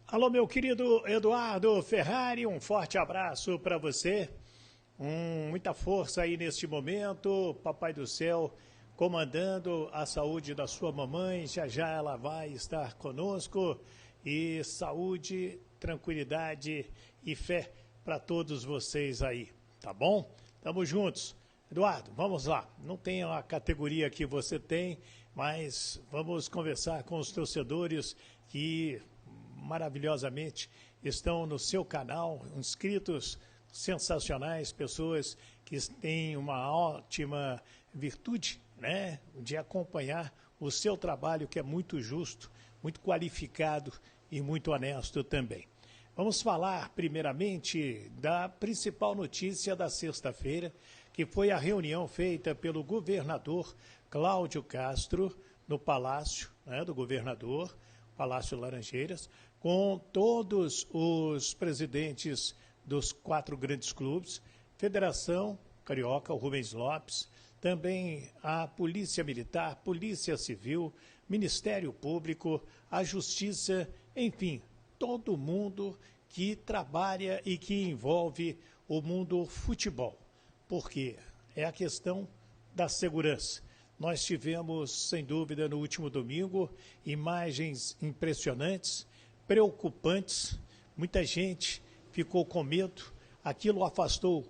Alô, meu querido Eduardo Ferrari, um forte abraço para você. Muita força aí neste momento. Papai do céu comandando a saúde da sua mamãe. Já já ela vai estar conosco. E saúde, tranquilidade e fé para todos vocês aí, tá bom? Tamo juntos. Eduardo, vamos lá. Não tem a categoria que você tem, mas vamos conversar com os torcedores que maravilhosamente estão no seu canal, inscritos sensacionais, pessoas que têm uma ótima virtude, né, de acompanhar o seu trabalho, que é muito justo, muito qualificado e muito honesto também. Vamos falar primeiramente da principal notícia da sexta-feira, que foi a reunião feita pelo governador Cláudio Castro no Palácio, né, do governador, Palácio Laranjeiras, com todos os presidentes dos 4 grandes clubes, Federação Carioca, o Rubens Lopes, também a Polícia Militar, Polícia Civil, Ministério Público, a Justiça, enfim, todo mundo que trabalha e que envolve o mundo futebol, porque é a questão da segurança. Nós tivemos, sem dúvida, no último domingo, imagens impressionantes, preocupantes. Muita gente ficou com medo. Aquilo afastou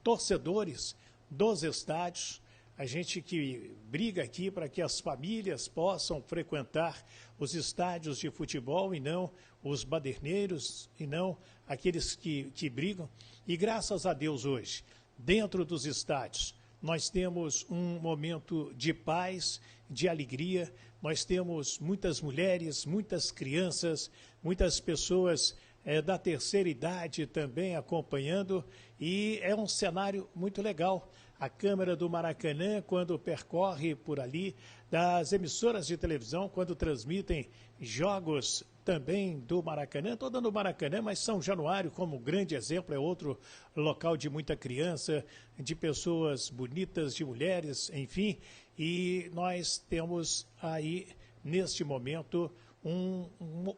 torcedores dos estádios. A gente que briga aqui para que as famílias possam frequentar os estádios de futebol e não os baderneiros e não aqueles que brigam. E graças a Deus hoje, dentro dos estádios, nós temos um momento de paz, de alegria, nós temos muitas mulheres, muitas crianças, muitas pessoas da terceira idade também acompanhando, e é um cenário muito legal. A câmera do Maracanã, quando percorre por ali, das emissoras de televisão, quando transmitem jogos também do Maracanã, estou dando o Maracanã, mas São Januário, como grande exemplo, é outro local de muita criança, de pessoas bonitas, de mulheres, enfim, e nós temos aí, neste momento,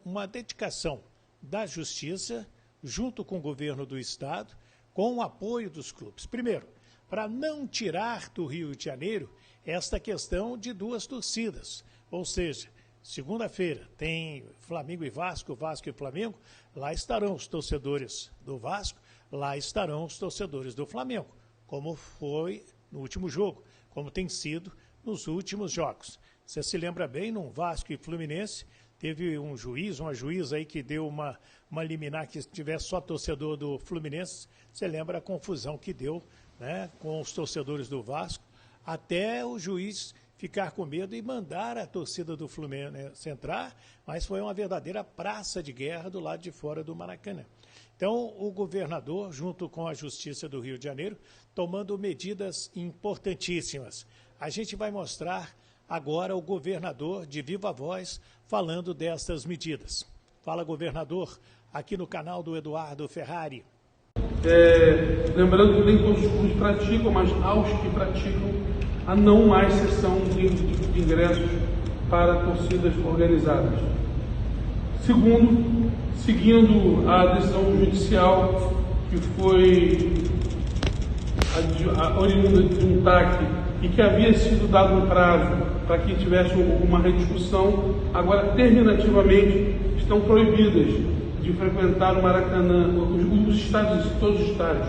uma dedicação da Justiça, junto com o governo do Estado, com o apoio dos clubes. Primeiro, para não tirar do Rio de Janeiro esta questão de 2 torcidas, ou seja, segunda-feira tem Flamengo e Vasco, Vasco e Flamengo, lá estarão os torcedores do Vasco, lá estarão os torcedores do Flamengo, como foi no último jogo, como tem sido nos últimos jogos. Você se lembra bem, no Vasco e Fluminense, teve um juiz, uma juíza aí que deu uma liminar que tivesse só torcedor do Fluminense, você lembra a confusão que deu, né, com os torcedores do Vasco, até o juiz ficar com medo e mandar a torcida do Fluminense entrar, mas foi uma verdadeira praça de guerra do lado de fora do Maracanã. Então, o governador, junto com a Justiça do Rio de Janeiro, tomando medidas importantíssimas. A gente vai mostrar agora o governador de viva voz falando destas medidas. Fala, governador, aqui no canal do Eduardo Ferrari. Lembrando que nem todos os clubes praticam, mas aos que praticam, há não mais cessão de ingressos para torcidas organizadas. Segundo, seguindo a decisão judicial que foi oriunda de um TAC e que havia sido dado um prazo para que tivesse uma rediscussão, agora terminativamente estão proibidas de frequentar o Maracanã, os estádios, todos os estádios,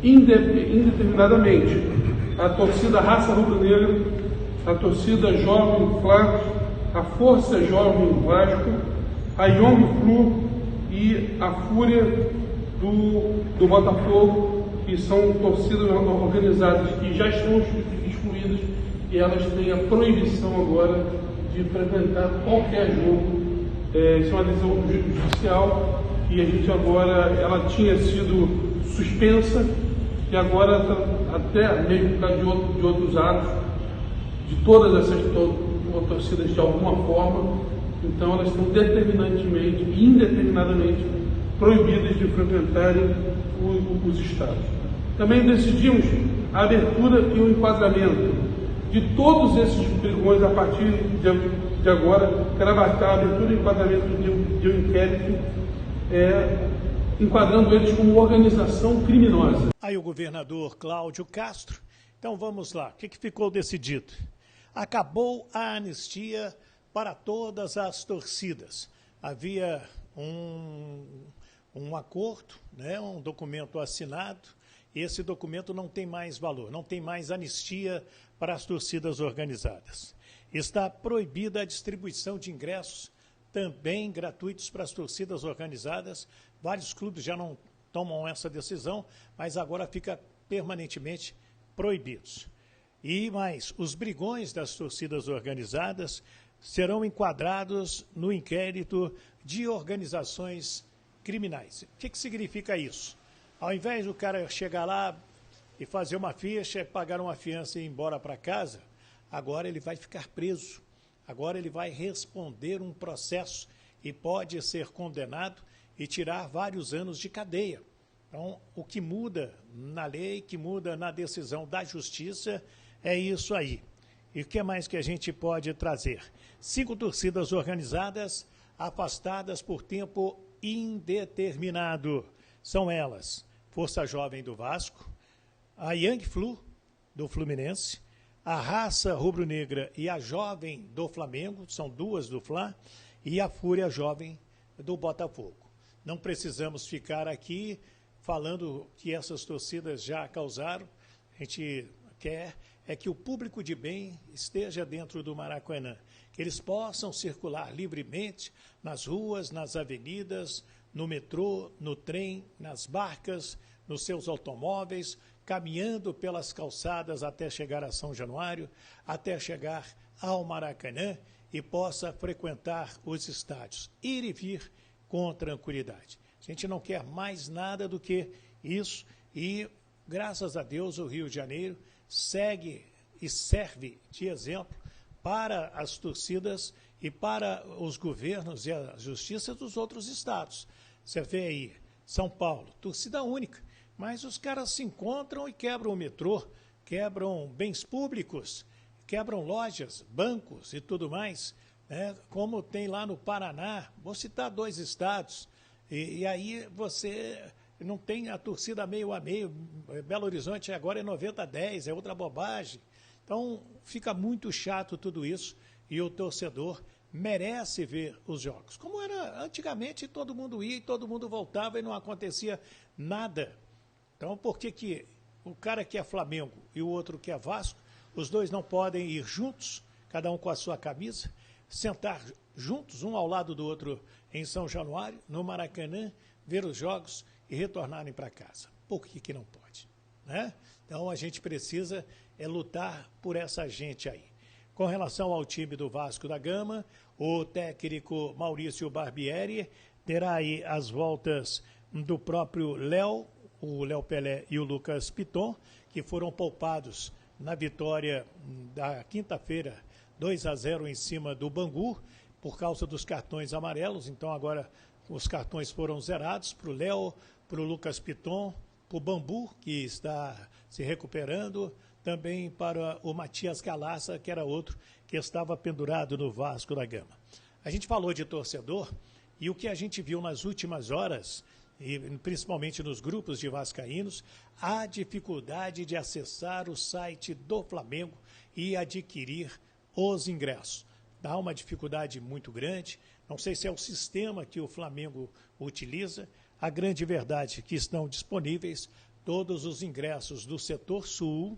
indeterminadamente. A torcida Raça Rubro-Negra, a torcida Jovem Fla, a Força Jovem Vasco, a Young Flu e a Fúria do Botafogo, que são torcidas organizadas que já estão excluídas, e elas têm a proibição agora de frequentar qualquer jogo. Isso é uma decisão judicial e a gente agora, ela tinha sido suspensa e agora, até mesmo por causa de outros atos, de todas essas torcidas de alguma forma, então elas estão determinantemente e indeterminadamente proibidas de frequentarem os estádios. Também decidimos a abertura e o enquadramento de todos esses brigões a partir de agora. Quero abarcar a abertura e enquadramento de um inquérito enquadrando eles como organização criminosa. Aí o governador Cláudio Castro. Então vamos lá, o que ficou decidido? Acabou a anistia para todas as torcidas. Havia um acordo, né, um documento assinado. Esse documento não tem mais valor, não tem mais anistia para as torcidas organizadas. Está proibida a distribuição de ingressos também gratuitos para as torcidas organizadas. Vários clubes já não tomam essa decisão, mas agora fica permanentemente proibidos. E mais, os brigões das torcidas organizadas serão enquadrados no inquérito de organizações criminais. O que significa isso? Ao invés do cara chegar lá e fazer uma ficha, pagar uma fiança e ir embora para casa, agora ele vai ficar preso. Agora ele vai responder um processo e pode ser condenado e tirar vários anos de cadeia. Então, o que muda na lei, que muda na decisão da justiça, é isso aí. E o que mais que a gente pode trazer? 5 torcidas organizadas afastadas por tempo indeterminado. São elas: Força Jovem do Vasco, a Young Flu do Fluminense, a Raça Rubro-Negra e a Jovem do Flamengo, são 2 do Fla, e a Fúria Jovem do Botafogo. Não precisamos ficar aqui falando que essas torcidas já causaram. A gente quer que o público de bem esteja dentro do Maracanã, que eles possam circular livremente nas ruas, nas avenidas, no metrô, no trem, nas barcas, nos seus automóveis, caminhando pelas calçadas até chegar a São Januário, até chegar ao Maracanã e possa frequentar os estádios, ir e vir com tranquilidade. A gente não quer mais nada do que isso e, graças a Deus, o Rio de Janeiro segue e serve de exemplo para as torcidas e para os governos e a justiça dos outros estados. Você vê aí, São Paulo, torcida única, mas os caras se encontram e quebram o metrô, quebram bens públicos, quebram lojas, bancos e tudo mais, né? Como tem lá no Paraná. Vou citar 2 estados, e aí você não tem a torcida meio a meio. Belo Horizonte agora é 90-10, é outra bobagem. Então fica muito chato tudo isso e o torcedor merece ver os jogos. Como era antigamente, todo mundo ia e todo mundo voltava e não acontecia nada. Então por que o cara que é Flamengo e o outro que é Vasco, os dois não podem ir juntos, cada um com a sua camisa, sentar juntos, um ao lado do outro em São Januário, no Maracanã, ver os jogos e retornarem para casa? Por que não pode, né? Então a gente precisa lutar por essa gente aí. Com relação ao time do Vasco da Gama, o técnico Maurício Barbieri terá aí as voltas do próprio Léo, o Léo Pelé e o Lucas Piton, que foram poupados na vitória da quinta-feira, 2-0 em cima do Bangu, por causa dos cartões amarelos. Então agora os cartões foram zerados para o Léo, para o Lucas Piton, para o Bambu, que está se recuperando, também para o Matias Galaça, que era outro que estava pendurado no Vasco da Gama. A gente falou de torcedor e o que a gente viu nas últimas horas, e principalmente nos grupos de vascaínos, a dificuldade de acessar o site do Flamengo e adquirir os ingressos. Dá uma dificuldade muito grande. Não sei se é o sistema que o Flamengo utiliza. A grande verdade é que estão disponíveis todos os ingressos do setor sul,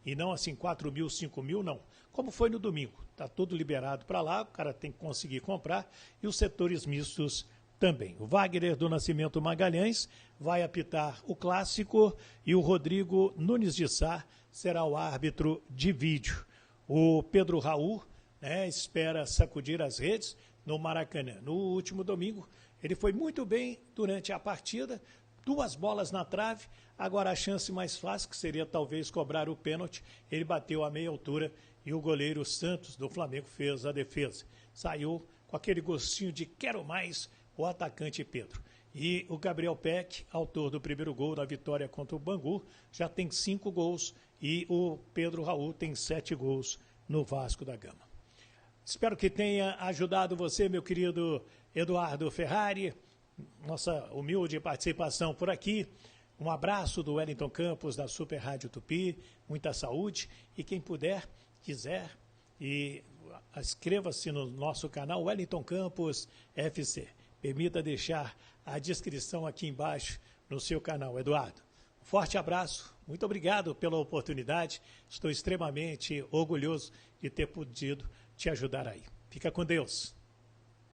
e não assim 4 mil, 5 mil, não. Como foi no domingo. Está tudo liberado para lá, o cara tem que conseguir comprar, e os setores mistos também. O Wagner do Nascimento Magalhães vai apitar o clássico e o Rodrigo Nunes de Sá será o árbitro de vídeo. O Pedro Raul, né, espera sacudir as redes no Maracanã. No último domingo, ele foi muito bem durante a partida, 2 bolas na trave. Agora a chance mais fácil, que seria talvez cobrar o pênalti, ele bateu a meia altura e o goleiro Santos do Flamengo fez a defesa. Saiu com aquele gostinho de quero mais o atacante Pedro. E o Gabriel Peck, autor do primeiro gol da vitória contra o Bangu, já tem 5 gols e o Pedro Raul tem 7 gols no Vasco da Gama. Espero que tenha ajudado você, meu querido Eduardo Ferrari. nossa humilde participação por aqui. Um abraço do Wellington Campos, da Super Rádio Tupi, muita saúde. E quem puder, quiser, inscreva-se no nosso canal Wellington Campos FC. Permita deixar a descrição aqui embaixo no seu canal, Eduardo. Um forte abraço, muito obrigado pela oportunidade. Estou extremamente orgulhoso de ter podido te ajudar aí. Fica com Deus.